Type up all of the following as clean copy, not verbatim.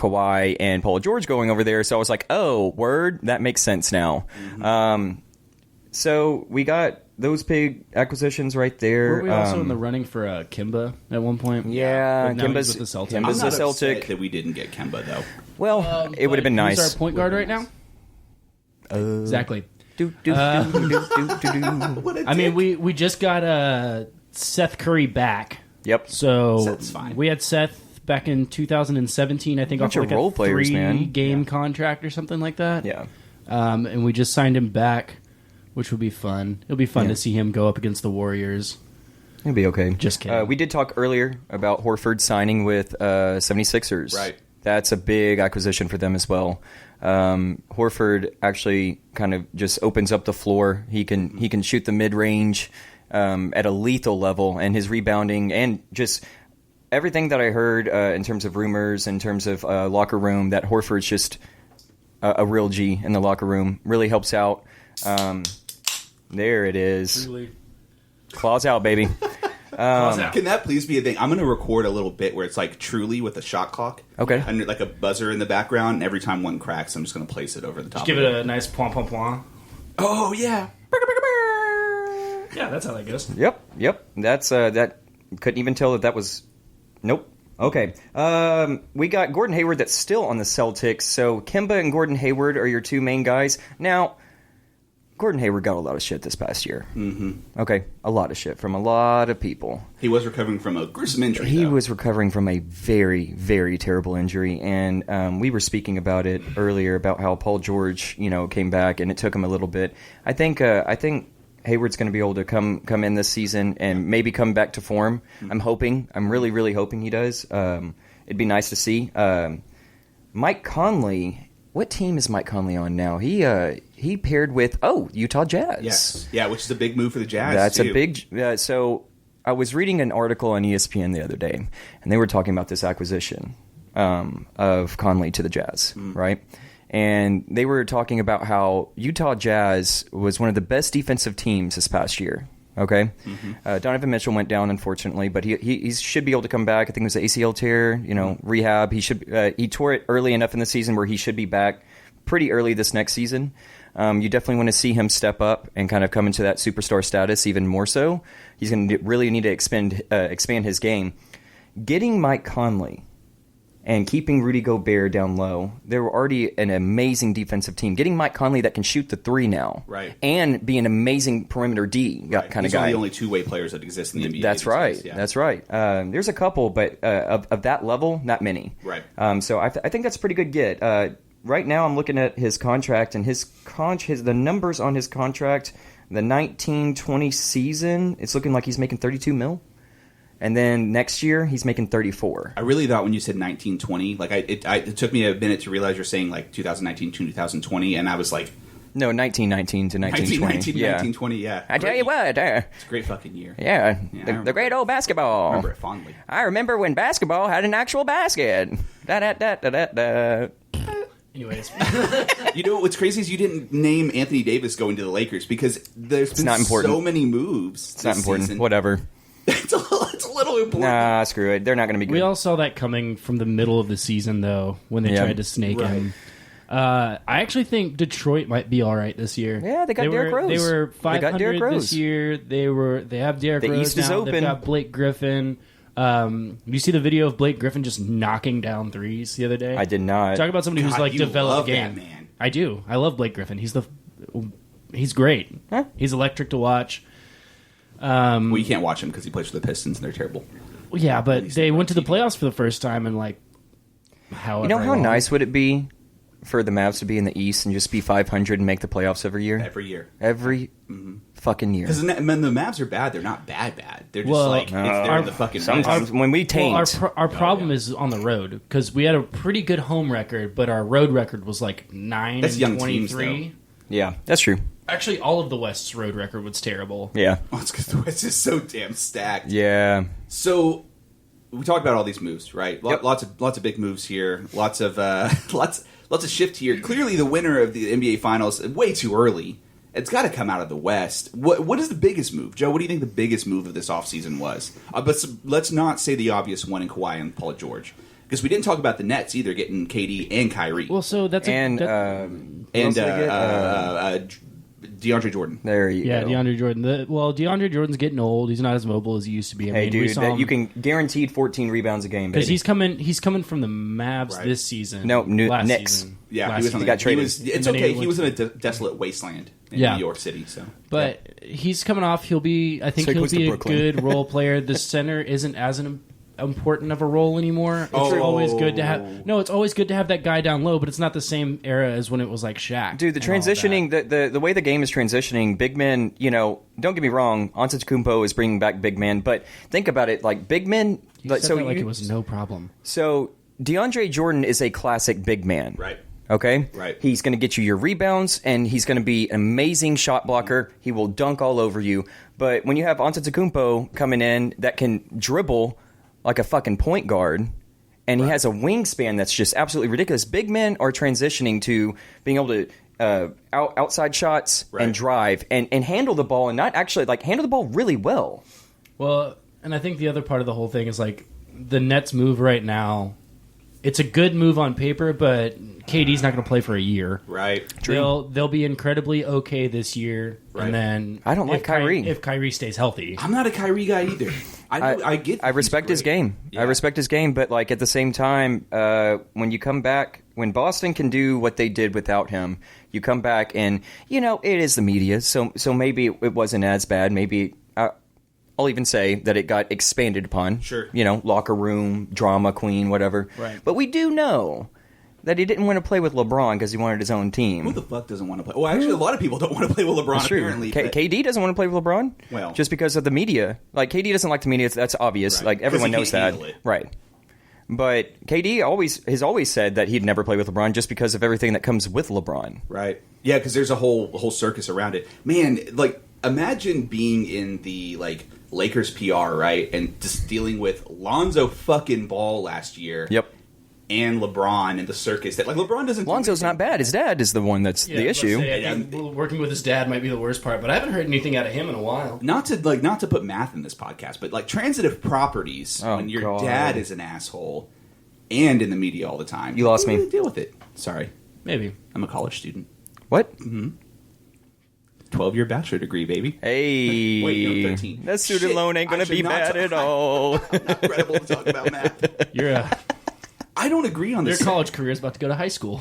Kawhi and Paul George going over there. So I was like, oh, word, that makes sense now. Mm-hmm. So we got those big acquisitions right there. Were we also in the running for Kemba at one point? Yeah, Kemba's with the Celtics. I'm Kemba's not a Celtic. upset that we didn't get Kemba, though. Well, it would have been nice. Who's our point guard right now? Exactly. I mean, we just got Seth Curry back. Yep. So Seth's fine. We had Seth back in 2017, I think, off like role a players, man. 3-game contract or something like that. Yeah. And we just signed him back, which will be fun. It'll be fun to see him go up against the Warriors. It'll be okay. Just kidding. We did talk earlier about Horford signing with 76ers. Right. That's a big acquisition for them as well. Horford actually kind of just opens up the floor. He can shoot the mid-range at a lethal level, and his rebounding and just everything that I heard in terms of rumors, in terms of locker room, that Horford's just a real G in the locker room. Really helps out. There it is. Truly. Claws out, baby. Can that please be a thing? I'm going to record a little bit where it's like Truly with a shot clock. Okay. And like a buzzer in the background, and every time one cracks, I'm just going to place it over the top. Just give it a nice point, point, point. Oh, yeah. Yeah, that's how that goes. Yep. That's that. Couldn't even tell that was. Nope. Okay. We got Gordon Hayward that's still on the Celtics. So Kemba and Gordon Hayward are your two main guys. Now, Gordon Hayward got a lot of shit this past year. Mm-hmm. Okay, a lot of shit from a lot of people. He was recovering from a gruesome injury. He was recovering from a very, very terrible injury, and we were speaking about it earlier about how Paul George, came back, and it took him a little bit. I think Hayward's going to be able to come in this season and maybe come back to form. I'm hoping. I'm really, really hoping he does. It'd be nice to see. Mike Conley. What team is Mike Conley on now? He paired with Utah Jazz. Yes, yeah, which is a big move for the Jazz. That's too. a big. So I was reading an article on ESPN the other day, and they were talking about this acquisition of Conley to the Jazz, right? And they were talking about how Utah Jazz was one of the best defensive teams this past year. Okay, Donovan Mitchell went down, unfortunately, but he should be able to come back. I think it was an ACL tear, rehab. He tore it early enough in the season where he should be back pretty early this next season. You definitely want to see him step up and kind of come into that superstar status even more so. He's going to really need to expand his game. Getting Mike Conley and keeping Rudy Gobert down low, they were already an amazing defensive team. Getting Mike Conley that can shoot the three now, right, and be an amazing perimeter D kind of guy. He's one of the only two-way players that exist in the NBA. That's right. Days, yeah. That's right. There's a couple, but of that level, not many. Right. So I think that's a pretty good get. Right now, I'm looking at his contract, and the numbers on his contract, the 19-20 season, it's looking like he's making $32 million. And then next year, he's making 34. I really thought when you said 1920, like it took me a minute to realize you're saying like 2019 to 2020, and I was like, no, 1919 to 1920. 1920, yeah. I tell you what, it's a great fucking year. Yeah, the great old basketball. I remember it fondly. I remember when basketball had an actual basket. Anyways, what's crazy is you didn't name Anthony Davis going to the Lakers because there's been so many moves. It's not important. Season. Whatever. It's a little important. Nah, screw it. They're not going to be good. We all saw that coming from the middle of the season, though, when they tried to snake him. I actually think Detroit might be all right this year. Yeah, they got Derrick Rose. They were 500 this year. They have Derrick Rose East now. is open. They've got Blake Griffin. You see the video of Blake Griffin just knocking down threes the other day? I did not. Talk about somebody who's like developed the game. That, man. I do. I love Blake Griffin. He's great. Huh? He's electric to watch. Well, you can't watch him because he plays for the Pistons and they're terrible. Well, yeah, but they went to the playoffs for the first time in like however how long. nice would it be for the Mavs to be in the East and just be 500 and make the playoffs every year? Every fucking year. Because the Mavs are bad. They're not bad. They're just they're in the fucking sometimes when we taint. Our problem is on the road because we had a pretty good home record, but our road record was like 9-23. Yeah, that's true. Actually, all of the West's road record was terrible. Yeah. Oh, it's because the West is so damn stacked. Yeah. So we talked about all these moves, right? Lots of big moves here. Lots of shift here. Clearly, the winner of the NBA Finals way too early. It's got to come out of the West. What is the biggest move, Joe? What do you think the biggest move of this offseason was? But let's not say the obvious one in Kawhi and Paul George. Because we didn't talk about the Nets either, getting KD and Kyrie. Well, so that's DeAndre Jordan. There you go. DeAndre Jordan. DeAndre Jordan's getting old. He's not as mobile as he used to be. You can guaranteed 14 rebounds a game because he's coming from the Mavs this season. No, Knicks. Season. Yeah, he got traded. It's okay. He was in a desolate wasteland in New York City. So, but he's coming off. He'll be a good role player. The center isn't as important of a role anymore. It's always good to have. No, it's always good to have that guy down low, but it's not the same era as when it was like Shaq. Dude, the transitioning, the way the game is transitioning, big men. Don't get me wrong, Antetokounmpo is bringing back big men, but think about it, like big men. It was no problem. So DeAndre Jordan is a classic big man, right? Okay, right. He's going to get you your rebounds, and he's going to be an amazing shot blocker. He will dunk all over you. But when you have Antetokounmpo coming in that can dribble like a fucking point guard, and he has a wingspan that's just absolutely ridiculous. Big men are transitioning to being able to outside shots and drive and handle the ball, and not actually handle the ball really well. Well, and I think the other part of the whole thing is the Nets move right now. It's a good move on paper, but KD's not going to play for a year. Right. True. They'll be incredibly okay this year, and then I don't like Kyrie if Kyrie stays healthy. I'm not a Kyrie guy either. I respect his game. Yeah. I respect his game, but at the same time, when you come back, when Boston can do what they did without him, you come back and it is the media, so maybe it wasn't as bad. Maybe I'll even say that it got expanded upon. Sure. Locker room drama queen, whatever. Right. But we do know that he didn't want to play with LeBron because he wanted his own team. Who the fuck doesn't want to play? Well, actually, a lot of people don't want to play with LeBron, apparently. KD doesn't want to play with LeBron. Well, just because of the media. KD doesn't like the media. That's obvious. Right. Everyone knows that. Right. But KD has always said that he'd never play with LeBron just because of everything that comes with LeBron. Right. Yeah, because there's a whole circus around it. Man, imagine being in the, Lakers PR, right? And just dealing with Lonzo fucking Ball last year. Yep. And LeBron and the circus that LeBron doesn't. Lonzo's not bad. His dad is the one that's the issue. I think working with his dad might be the worst part, but I haven't heard anything out of him in a while. Not to put math in this podcast, but transitive properties when your dad is an asshole and in the media all the time. You lost me. Deal with it. Sorry. Maybe. I'm a college student. What? Mm-hmm. 12-year bachelor degree, baby. Hey. Wait, 13. That student loan ain't going to be bad at all. I'm not credible to talk about math. I don't agree on this. Your college career is about to go to high school.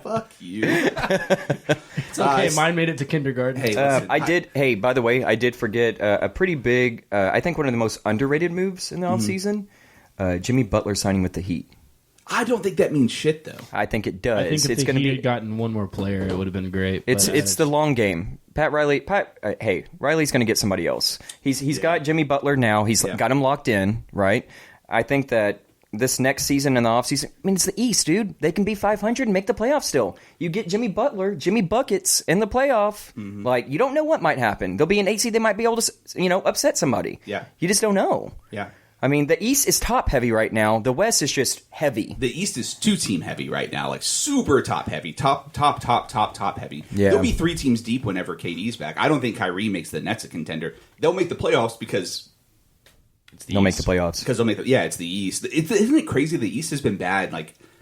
Fuck you. It's okay. Mine made it to kindergarten. Hey, listen, I did. Hey, by the way, I did forget a pretty big. I think one of the most underrated moves in the offseason. Jimmy Butler signing with the Heat. I don't think that means shit, though. I think it does. I think if the Heat had gotten one more player, it would have been great. It's the long game. Riley's going to get somebody else. He's got Jimmy Butler now. He's got him locked in, right? I think that this next season in the offseason, it's the East, dude. They can be 500 and make the playoffs still. You get Jimmy Butler, Jimmy Buckets in the playoff. Mm-hmm. You don't know what might happen. They'll be an 8 seed. They might be able to, upset somebody. Yeah. You just don't know. Yeah. The East is top heavy right now. The West is just heavy. The East is 2-team heavy right now, super top heavy, top heavy. Yeah. They'll be 3 teams deep whenever KD's back. I don't think Kyrie makes the Nets a contender. They'll make the playoffs because it's the East. Make the playoffs because they'll make it's the East. Isn't it crazy? The East has been bad.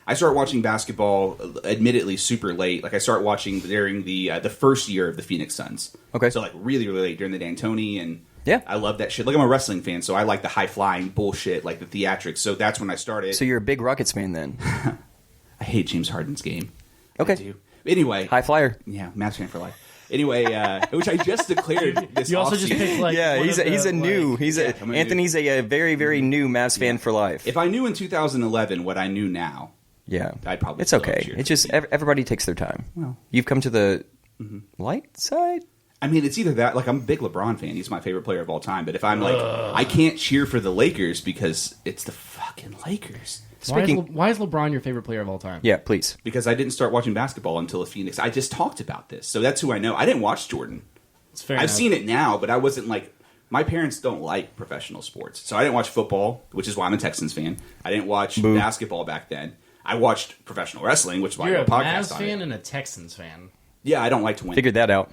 I started watching basketball, admittedly super late. I started watching during the first year of the Phoenix Suns. Okay, so really really late during the D'Antoni and. Yeah. I love that shit. I'm a wrestling fan, so I like the high-flying bullshit, the theatrics. So that's when I started. So you're a big Rockets fan then? I hate James Harden's game. Okay. I do. Anyway. High flyer. Yeah, Mavs fan for life. Anyway, which I just declared this You also just picked Anthony's a very, very new Mavs fan for life. If I knew in 2011 what I knew now, I'd probably It's okay. It's just everybody takes their time. Well, you've come to the light side? It's either that, I'm a big LeBron fan. He's my favorite player of all time. But if I'm I can't cheer for the Lakers because it's the fucking Lakers. Why is LeBron your favorite player of all time? Yeah, please. Because I didn't start watching basketball until the Phoenix. I just talked about this. So that's who I know. I didn't watch Jordan. It's fair I've enough. seen it now, but I wasn't my parents don't like professional sports. So I didn't watch football, which is why I'm a Texans fan. I didn't watch basketball back then. I watched professional wrestling, which is why You're I have a podcast Mavs on fan it. and a Texans fan. Yeah, I don't like to win. Figured that out.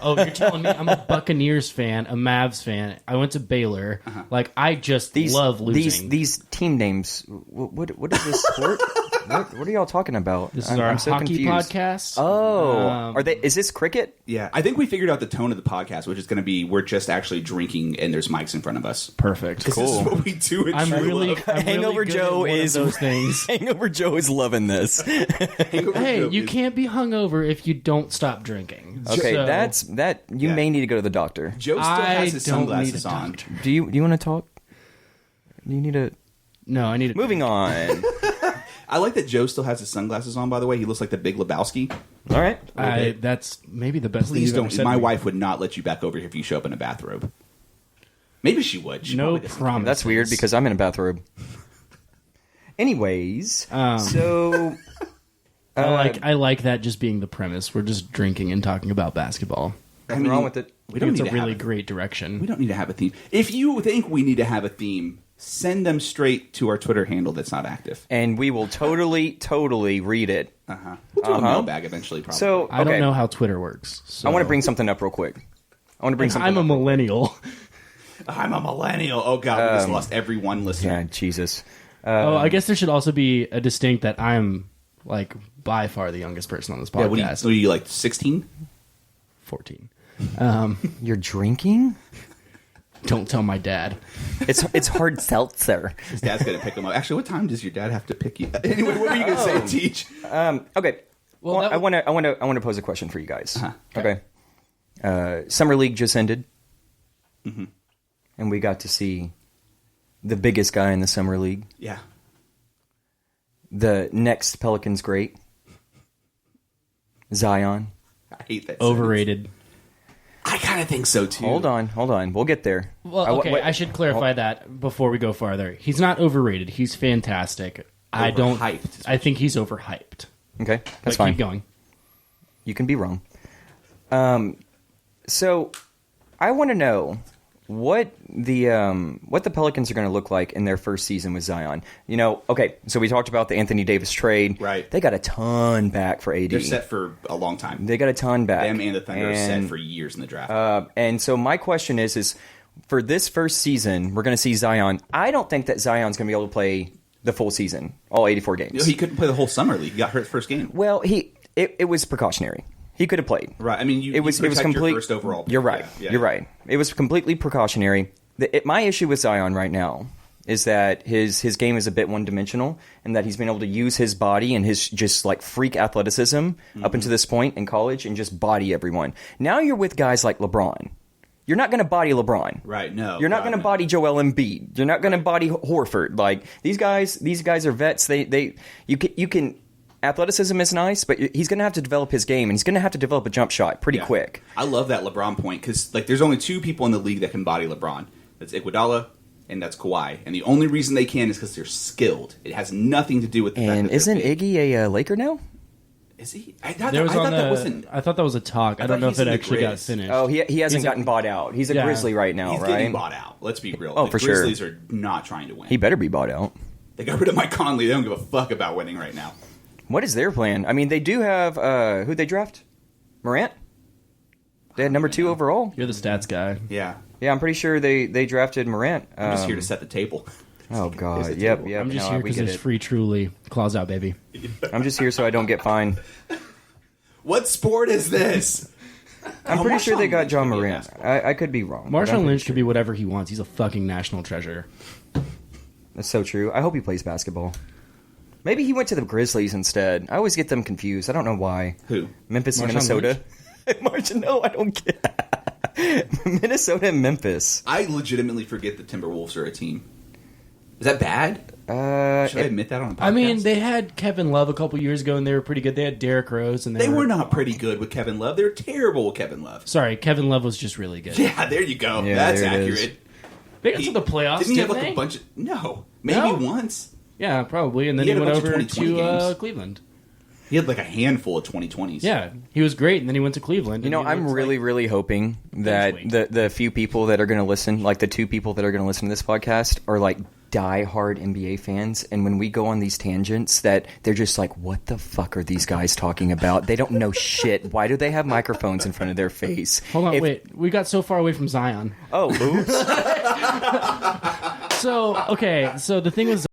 Oh, you're telling me I'm a Buccaneers fan, a Mavs fan. I went to Baylor. Like, I just love losing. These team names. What is this sport? What are y'all talking about? This is our so hockey confused. podcast. Oh, is this cricket? Yeah, I think we figured out the tone of the podcast, which is going to be we're just actually drinking and there's mics in front of us. Perfect. Cool. This is what we do. I'm really Hangover good Joe at one is of those things. Hangover Joe is loving this. Hey, you can't be hungover if you don't stop drinking. Okay, So, that. You may need to go to the doctor. Joe still has his sunglasses on. Do you want to talk? Do you need to? No, I need to. Moving on. I like that Joe still has his sunglasses on, by the way. He looks like the Big Lebowski. All right. That's maybe the best Please thing you've don't. ever said My to me. wife would not let you back over here if you show up in a bathrobe. Maybe she would. She No probably doesn't. promise. That's weird because I'm in a bathrobe. Anyways, so I like that just being the premise. We're just drinking and talking about basketball. nothing wrong with it. We don't It's need a to really have great direction. We don't need to have a theme. If you think we need to have a theme, send them straight to our Twitter handle that's not active. And we will totally read it. We'll do a mailbag eventually, probably. So I don't know how Twitter works. So. I want to bring something up real quick. I'm a millennial. I'm a millennial. Oh, God, we just lost every one listener. Yeah, Jesus. I guess there should also be a distinct that I'm like by far the youngest person on this Yeah, podcast. what are you, like 16? 14. You're drinking? Don't tell my dad. It's hard seltzer. His dad's going to pick him up. Actually, what time does your dad have to pick you? Anyway, what were you going to say, Teach? Okay. Well, I want to pose a question for you guys. Okay. Summer League just ended, and we got to see the biggest guy in the Summer League, Yeah. the next Pelicans great, Zion. I hate that. Overrated. I kind of think so, too. Hold on. We'll get there. Well, okay, I should clarify that before we go farther. He's not overrated. He's fantastic. Overhyped. I think he's overhyped. Okay, that's But fine. keep going. You can be wrong. So I want to know what the Pelicans are going to look like in their first season with Zion. You know, okay, so we talked about the Anthony Davis trade. Right. They got a ton back for AD. They're set for a long time. They got a ton back. Them and the Thunder are set for years in the draft. And so my question is for this first season, we're going to see Zion. I don't think that Zion's going to be able to play the full season, all 84 games. You know, he couldn't play the whole summer league. He got hurt first game. Well, it was precautionary. He could have played. Right. I mean, it was complete. Your first overall pick. You're right. Yeah. You're right. It was completely precautionary. My issue with Zion right now is that his game is a bit one dimensional, and that he's been able to use his body and his just like freak athleticism up until this point in college and just body everyone. Now you're with guys like LeBron. You're not going to body LeBron. Right, no. You're not going to body Joel Embiid. You're not going to body Horford. Like these guys are vets. You can athleticism is nice, but he's going to have to develop his game, and he's going to have to develop a jump shot pretty quick. I love that LeBron point because like there's only two people in the league that can body LeBron. That's Iguodala and that's Kawhi. And the only reason they can is because they're skilled. It has nothing to do with the fact And that isn't they're big. Iggy a Laker now? Is he? I thought that was a talk. I don't know if it actually got finished. Oh, he hasn't gotten bought out. He's a Grizzly right now, He's right? getting bought out. Let's be real. Oh, the for sure. Grizzlies are not trying to win. He better be bought out. They got rid of Mike Conley. They don't give a fuck about winning right now. What is their plan? I mean, they do have who'd they draft? Morant? They had number 2 overall. You're the stats guy. Yeah. Yeah, I'm pretty sure they drafted Morant. I'm just here to set the table. Oh God. the Yep. table. I'm just here we because get there's it. free Truly. Claws out, baby. I'm just here so I don't get fined. What sport is this? I'm pretty sure they Marshawn got Lynch John could be a Morant. basketball. I could be wrong. but I'm Marshawn pretty Lynch sure. could be whatever he wants. He's a fucking national treasure. That's so true. I hope he plays basketball. Maybe he went to the Grizzlies instead. I always get them confused. I don't know why. Who? Memphis and Marshawn Minnesota. No, I don't get Minnesota and Memphis. I legitimately forget the Timberwolves are a team. Is that bad? Should I admit that on a podcast? I mean, they had Kevin Love a couple years ago, and they were pretty good. They had Derrick Rose, and They were not pretty good with Kevin Love. They were terrible with Kevin Love. Sorry, Kevin Love was just really good. Yeah, there you go. Yeah, That's there it is. accurate. They got to the playoffs. Didn't he have didn't like they? a bunch of... No. Maybe No? once. Yeah, probably. And then He he had a went bunch of over 2020 to games. Cleveland. He had like a handful of 2020s. Yeah, he was great, and then he went to Cleveland. You know, I'm really hoping that the few people that are going to listen, like the 2 people that are going to listen to this podcast, are like die-hard NBA fans, and when we go on these tangents that they're just like, what the fuck are these guys talking about? They don't know shit. Why do they have microphones in front of their face? Hold on, wait. We got so far away from Zion. Oh, oops. So the thing was,